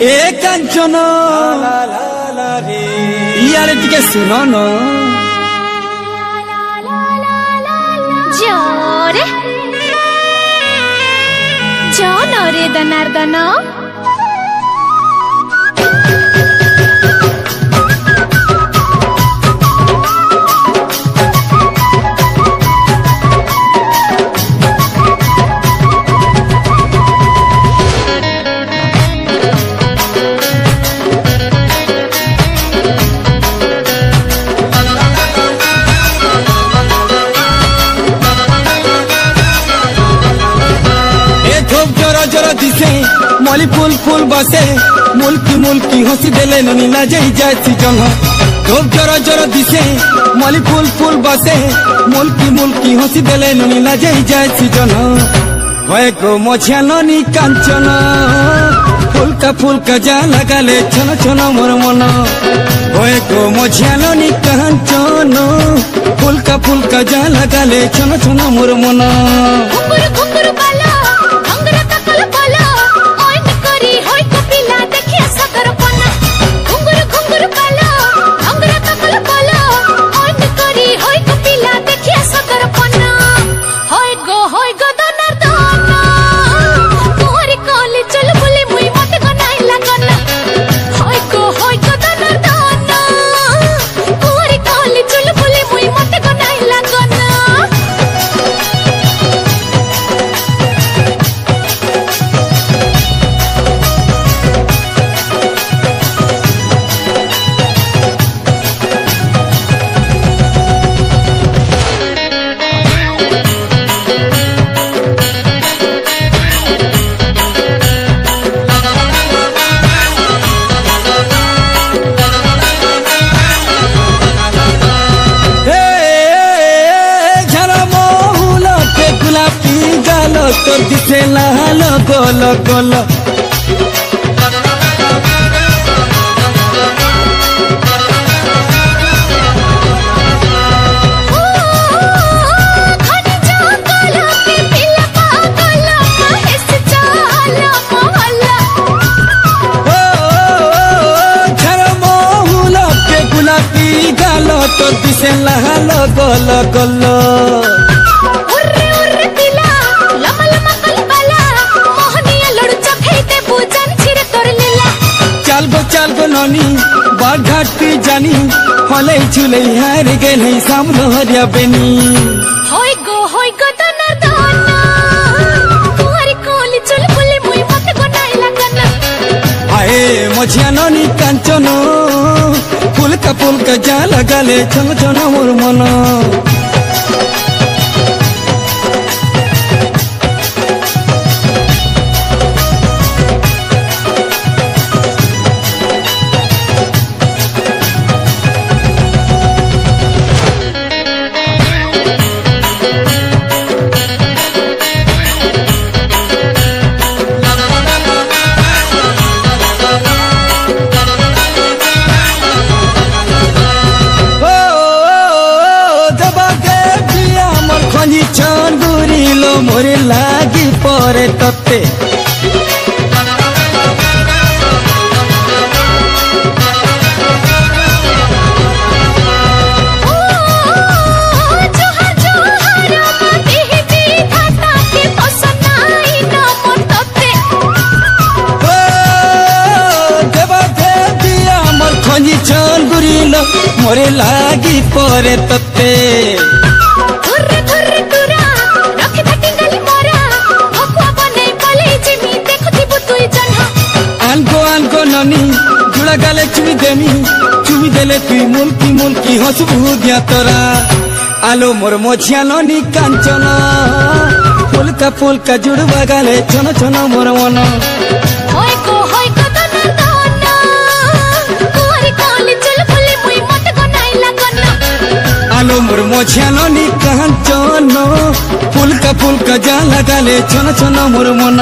ए कांचन यार टिके सुनो न जोरे जन रे दनार्दन दिसे मली फूल फूल बसे मुल्की हंसी देले नीला जाई जाए जन धूप जर जर दिसे मली फूल फूल बसे मुल्की हंसी देले नीला जाई जाए जन होए गो मझिया ननी कांचन फुलका जा लगाले छन छन मोर मन होए गो मझिया ननी कांचन फुलका जा लगाले छन छन मोर मन तोर दिसे लाल गोल गोल गुलाबी गाल तोर दिसे लाल गोल गोल चाल गो ननी बाघाट जानी हले चुले हार गेले सामलो हरिया बेनी होय गो दनार्दन तुहरी कोली चुल बुली मुई मते गो नाई लागन आए मझिया ननी कांचन फुलका जा लगाले छन छन मोर मन मोरे लागी परे तते मोरे लागी परे तते ननी जुड़ा गाले चुमी देले तुई मुल्की हंसबू दिया तोरा आलो मोर मझिया ननी कांचन फुलका जुड़वा गाले छन छन मोर मन आलो मोर मझिया ननी कांचन फुलका जा लगाले छन छन मोर मन